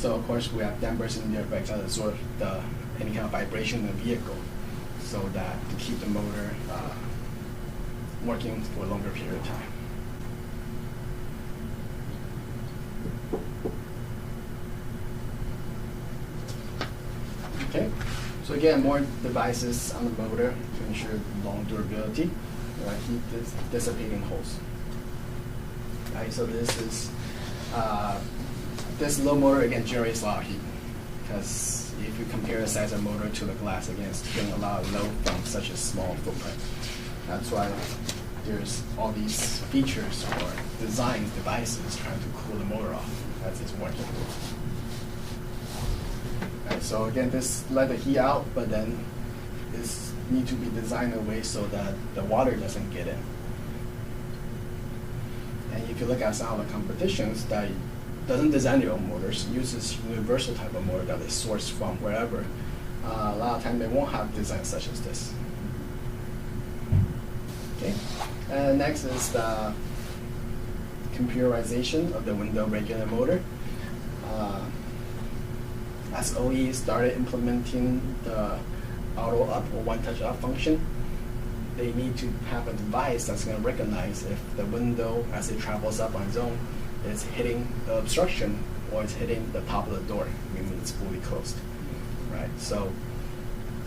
So of course we have dampers in there to absorb any kind of vibration in the vehicle, so that to keep the motor working for a longer period of time. Okay, so again, more devices on the motor to ensure long durability. Heat dissipating hose. Right, so this is this low motor again generates a lot of heat, because if you compare the size of motor to the glass, again, it's getting a lot of load from such a small footprint. That's why there's all these features or design devices trying to cool the motor off as it's working. Right, so again, this let the heat out, but then this need to be designed in a way so that the water doesn't get in. And if you look at some of the competitions that doesn't design their own motors, uses universal type of motor that they source from wherever, a lot of times they won't have designs such as this. Okay. And next is the computerization of the window regulator motor. As OE started implementing the auto up or one touch up function, they need to have a device that's going to recognize if the window, as it travels up on its own, is hitting the obstruction or it's hitting the top of the door, meaning it's fully closed. Right? So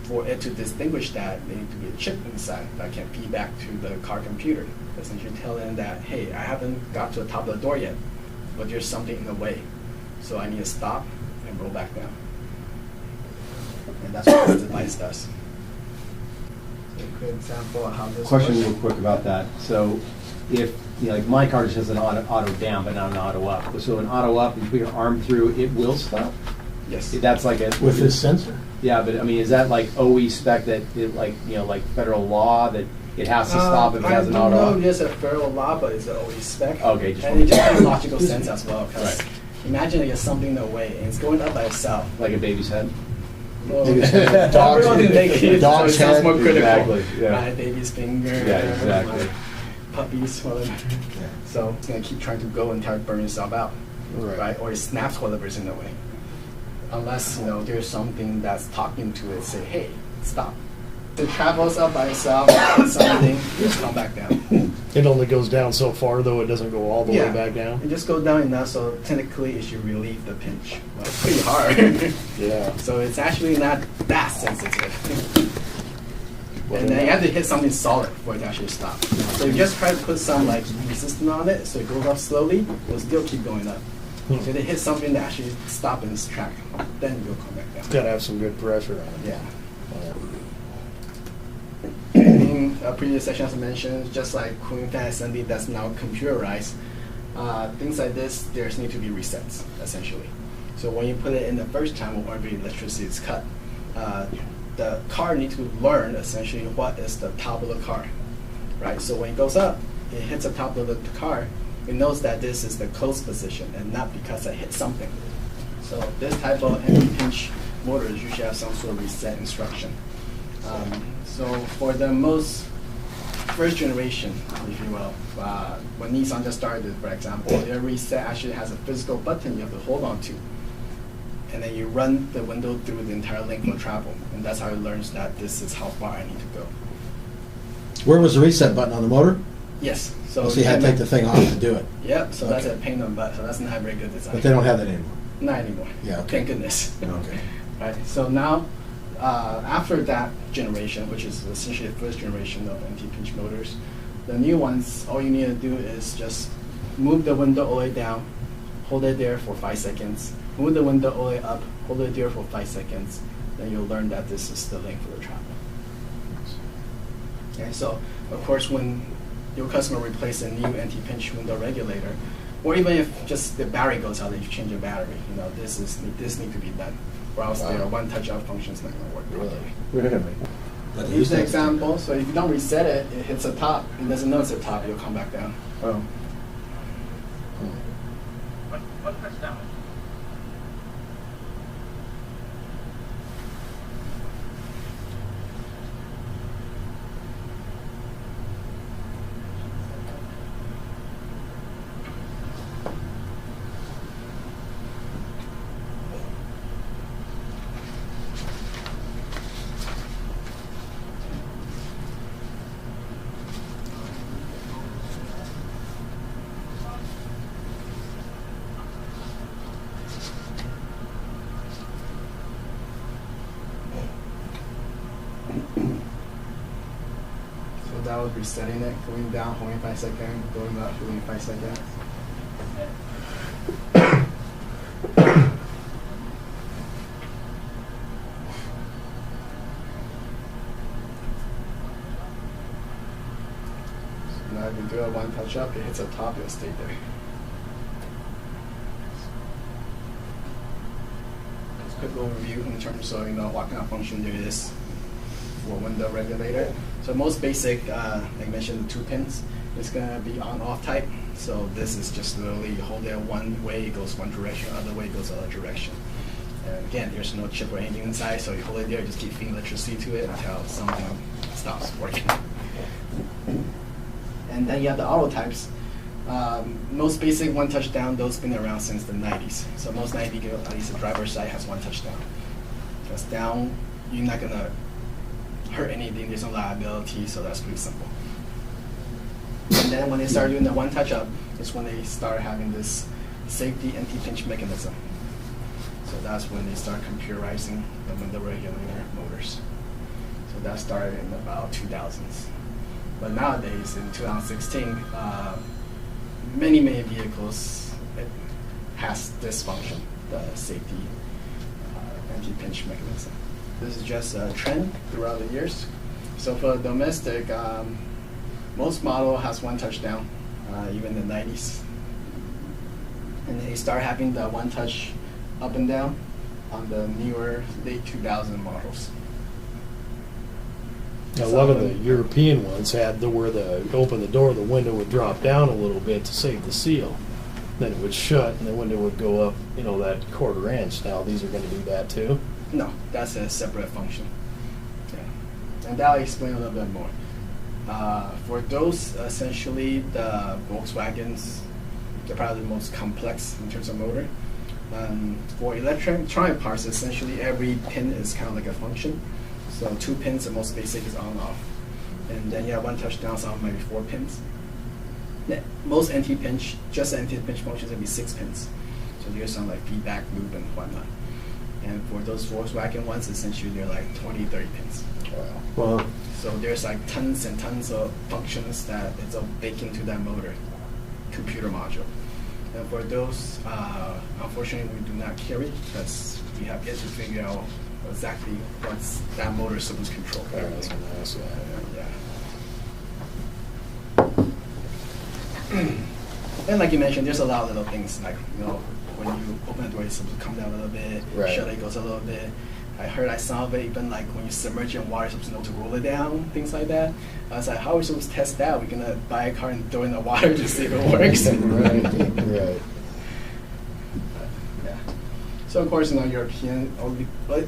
for it to distinguish that, there needs to be a chip inside that can feed back to the car computer, essentially telling that, hey, I haven't got to the top of the door yet, but there's something in the way, so I need to stop and roll back down. And that's what this device does. So a quick example of how this Question works. real quick about that. So if, like my car just has an auto down, but not an auto up. So an auto up, if you put your arm through, it will stop? Yes. That's like a... With this sensor? Yeah, but I mean, is that like OE spec that, like federal law that it has to stop if it has an auto I don't up? know if there's a federal law, but it's always spec. Okay, just and it just makes logical sense as well, because Right. imagine there's something in the way and it's going up by itself. Like a baby's head? Well, Dog's everyone can make it, so dog's it sounds head. more critical. Exactly, yeah. Right, baby's finger, Yeah, exactly. like puppies, whatever. Yeah. So it's going to keep trying to go and try to burn itself out, right? Or it snaps whatever's in the way. Unless, there's something that's talking to it, say, hey, stop. If it travels up by itself, something, it'll come back down. It only goes down so far, though. It doesn't go all the way back down. It just goes down enough, so technically it should relieve the pinch. Well, it's pretty hard. Yeah. So it's actually not that sensitive. And then you have to hit something solid for it to actually stop. So you just try to put some resistance on it, so it goes up slowly, it'll still keep going up. So if it hits something that actually stop in its track, then you'll come back down. Got to have some good pressure on it. Yeah. In a previous session, as I mentioned, just like cooling fan assembly that's now computerized, things like this, there's need to be resets, essentially. So when you put it in the first time, whenever electricity is cut, the car needs to learn, essentially, what is the top of the car, right? So when it goes up, it hits the top of the car, it knows that this is the closed position and not because it hit something. So this type of anti-pinch motors usually have some sort of reset instruction. So for the most first generation, if you will, when Nissan just started, for example, their reset actually has a physical button you have to hold on to. And then you run the window through the entire length of travel. And that's how it learns that this is how far I need to go. Where was the reset button on the motor? Yes. So you had to take the thing off to do it. Yep. So that's Okay. a pain in the butt. So that's not a very good design. But they don't have that anymore. Not anymore. Yeah, okay. Thank goodness. Okay. Right. So now, after that generation, which is essentially the first generation of anti-pinch motors, the new ones, all you need to do is just move the window all the way down, hold it there for 5 seconds, move the window all the way up, hold it there for 5 seconds, then you'll learn that this is the length of the travel. Okay, so of course when your customer replaces a new anti-pinch window regulator, or even if just the battery goes out and you change the battery, this needs to be done, or else their one touch up function is not going to work properly. Really? But Here's the example. So if you don't reset it, it hits the top. It doesn't know it's the top. You'll come back down. Oh. What touch down? that was resetting it, going down, holding 5 seconds, going up, holding 5 seconds. So now if you do a one touch up, it hits the top, it'll stay there. Just quick overview in terms of what kind of function there is for window regulator. So most basic, like I mentioned, the 2 pins. It's gonna be on-off type. So this is just literally hold it one way, it goes one direction, other way it goes the other direction. And again, there's no chip or anything inside, so you hold it there, just keep feeding electricity to it until something stops working. And then you have the auto types. Most basic one touchdown, those been around since the 90s. So most 90s, at least the driver's side has one touchdown. Because down, you're not gonna hurt anything, there's no liability, so that's pretty simple. And then when they start doing the one touch up, is when they start having this safety anti-pinch mechanism. So that's when they start computerizing the window regulator motors. So that started in about 2000s. But nowadays, in 2016, many vehicles it has this function, the safety anti-pinch mechanism. This is just a trend throughout the years. So for domestic, most model has one touchdown, even in the 90s. And they start having the one touch up and down on the newer late 2000 models. Now, a lot of the European ones had where open the door, the window would drop down a little bit to save the seal. Then it would shut, and the window would go up, that 1/4 inch. Now these are going to do that too? No, that's a separate function. Yeah. And that'll explain a little bit more. For those, essentially, the Volkswagens, they're probably the most complex in terms of motor. For electronic parts, essentially every pin is kind of like a function. So 2 pins, the most basic is on off. And then you have one touchdown, some maybe 4 pins. Most anti-pinch, just anti-pinch functions would be 6 pins. So there's some like feedback loop and whatnot. And for those Volkswagen ones, essentially they're like 20, 30 pins. Well, so there's like tons and tons of functions that it's all baked into that motor computer module. And for those, unfortunately, we do not carry because we have yet to figure out exactly what that motor is supposed to control. And like you mentioned, there's a lot of little things like, when you open the door, it's supposed to come down a little bit, shut it goes a little bit. I saw of it even like when you submerge it in water, you're supposed to know to roll it down, things like that. I was like, how are we supposed to test that? We're gonna buy a car and throw it in the water to see if it works. right. Yeah. So of course, European,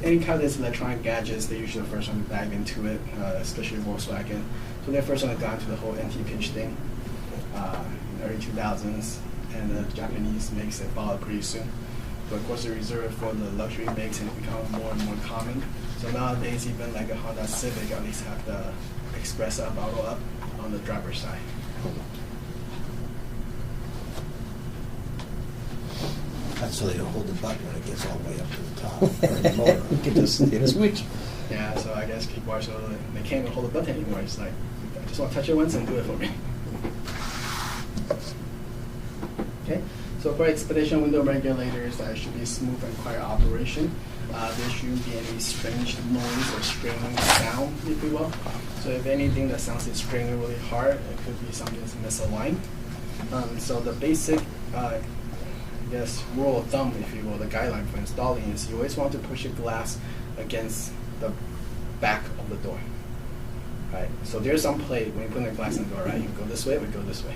any kind of these electronic gadgets, they're usually the first one to dive into it, especially Volkswagen. So they're first one to go into the whole anti-pinch thing in the early 2000s, and the Japanese makes it follow pretty soon. But of course, they're reserved for the luxury makes, and it becomes more and more common. So nowadays, even like a Honda Civic at least have the express up, auto up on the driver's side. That's so they don't hold the button when it gets all the way up to the top. You can just hit a switch. Yeah, so I guess people are they can't even hold the button anymore. It's like, I just want to touch it once and do it for me. Okay, so for expedition window regulators, that should be smooth and quiet operation. There shouldn't be any strange noise or straining sound, if you will. So if anything that sounds like straining really hard, it could be something that's misaligned. So the basic, rule of thumb, if you will, the guideline for installing is you always want to push your glass against the back of the door. Right? So there's some play when you put the glass in the door, right? You go this way, we go this way.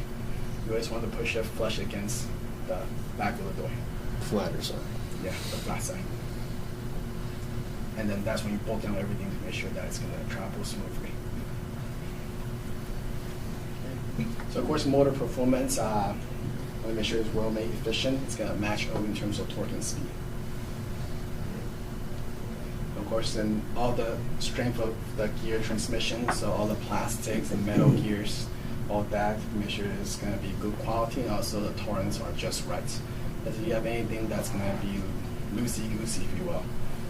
You always want to push it flush against the back of the door. Flatter side. Yeah, the flat side. And then that's when you bolt down everything to make sure that it's going to travel smoothly. Okay. So of course, motor performance, want to make sure it's well made, efficient. It's going to match O in terms of torque and speed. Of course, then all the strength of the gear transmission, so all the plastics and metal gears, all that, make sure it's going to be good quality, and also the torrents are just right. If you have anything that's going to be loosey-goosey, if you will,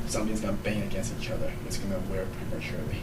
something's going to bang against each other, it's going to wear prematurely.